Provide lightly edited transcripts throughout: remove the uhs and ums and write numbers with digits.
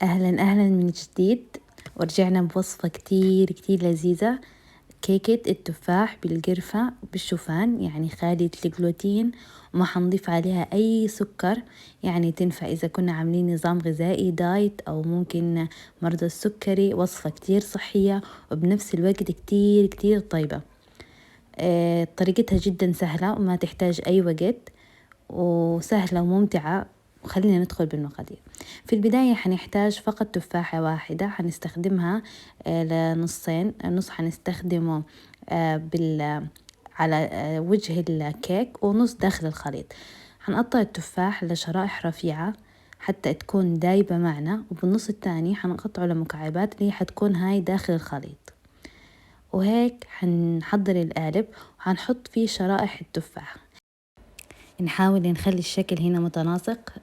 أهلا أهلا من جديد، ورجعنا بوصفة كتير لذيذة. كيكة التفاح بالقرفة بالشوفان، يعني خالية الجلوتين وما حنضيف عليها أي سكر. يعني تنفع إذا كنا عاملين نظام غذائي دايت، أو ممكن مرضى السكري. وصفة كتير صحية وبنفس الوقت كتير طيبة. طريقتها جدا سهلة وما تحتاج أي وقت، وسهلة وممتعة. وخلينا ندخل بالمقادير. في البداية حنحتاج فقط تفاحة واحدة، حنستخدمها لنصين. نص حنستخدمه على وجه الكيك، ونص داخل الخليط. حنقطع التفاح لشرائح رفيعة حتى تكون دايبة معنا، وبالنص الثاني حنقطعه لمكعبات اللي حتكون هاي داخل الخليط. وهيك حنحضر القالب وحنحط فيه شرائح التفاح. نحاول نخلي الشكل هنا متناسق،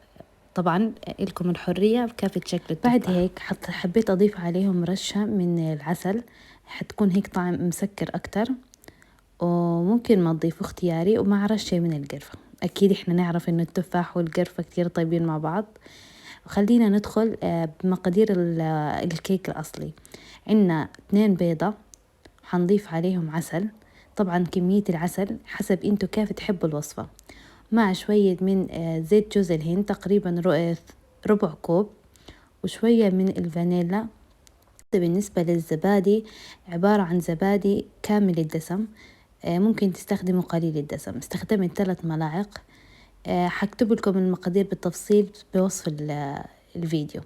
طبعا لكم الحرية بكافة شكل التفاح. بعد هيك حبيت أضيف عليهم رشة من العسل، حتكون هيك طعم مسكر أكتر، وممكن ما تضيفوا اختياري، ومع رشة من القرفة. أكيد إحنا نعرف إنه التفاح والقرفة كتير طيبين مع بعض. وخلينا ندخل بمقادير الكيك الأصلي. عنا 2 بيضة، حنضيف عليهم عسل. طبعا كمية العسل حسب انتو كيف تحبوا الوصفة، مع شوية من زيت جوز الهند، تقريبا ربع كوب، وشوية من الفانيلا. بالنسبة للزبادي، عبارة عن زبادي كامل الدسم، ممكن تستخدموا قليل الدسم. استخدمت 3 ملاعق. حكتب لكم المقادير بالتفصيل بوصف الفيديو.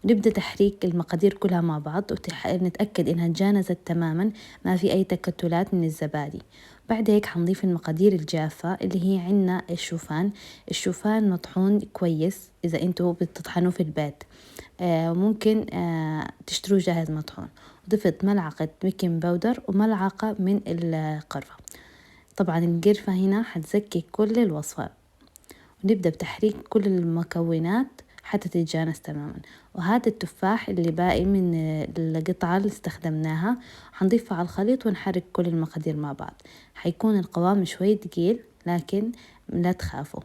نبدأ تحريك المقادير كلها مع بعض، ونتأكد إنها تجانست تماما، ما في أي تكتلات من الزبادي. بعد هيك حنضيف المقادير الجافة اللي هي عنا الشوفان مطحون كويس. إذا أنتوا بتطحنوه في البيت ممكن تشتروه جاهز مطحون. ضفت ملعقة بيكنج باودر وملعقة من القرفة. طبعا القرفة هنا حتزكي كل الوصفة. ونبدأ بتحريك كل المكونات حتى تتجانس تماما. وهذا التفاح اللي باقي من القطعة اللي استخدمناها حنضيفها على الخليط، ونحرك كل المقادير مع بعض. حيكون القوام شوي تقيل، لكن لا تخافوا.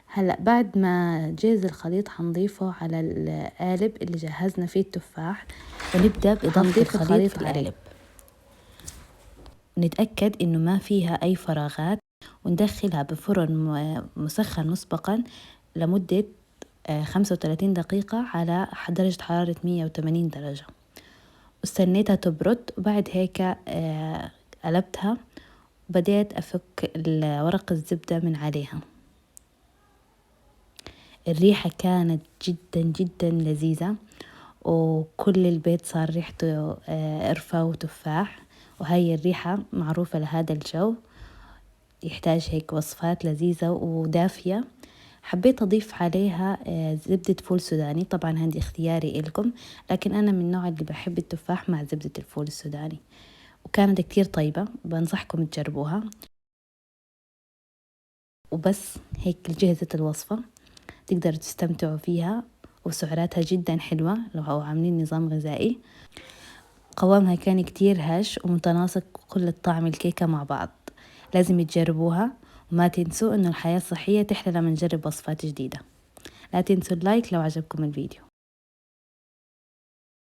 هلأ بعد ما جهز الخليط حنضيفه على القالب اللي جهزنا فيه التفاح، ونبدأ بإضافة الخليط للقالب. نتأكد إنه ما فيها أي فراغات، وندخلها بفرن مسخن مسبقا لمدة 35 دقيقة على درجة حرارة 180 درجة. واستنيتها تبرد، وبعد هيك قلبتها وبدأت أفك ورق الزبدة من عليها. الريحة كانت جدا لذيذة، وكل البيت صار ريحته قرفة وتفاح، وهي الريحة معروفة لهذا الجو. يحتاج هيك وصفات لذيذة ودافية. حبيت أضيف عليها زبدة فول سوداني، طبعا هذه اختياري إلكم، لكن أنا من النوع اللي بحب التفاح مع زبدة الفول السوداني، وكانت كتير طيبة، بنصحكم تجربوها. وبس هيك جهزت الوصفة، تقدروا تستمتعوا فيها، وسعراتها جدا حلوة لو عاملين نظام غذائي. قوامها كان كتير هش ومتناسق كل الطعم الكيكة مع بعض. لازم تجربوها، وما تنسوا إنه الحياة الصحية تحلى لما نجرب وصفات جديدة. لا تنسوا اللايك لو عجبكم الفيديو.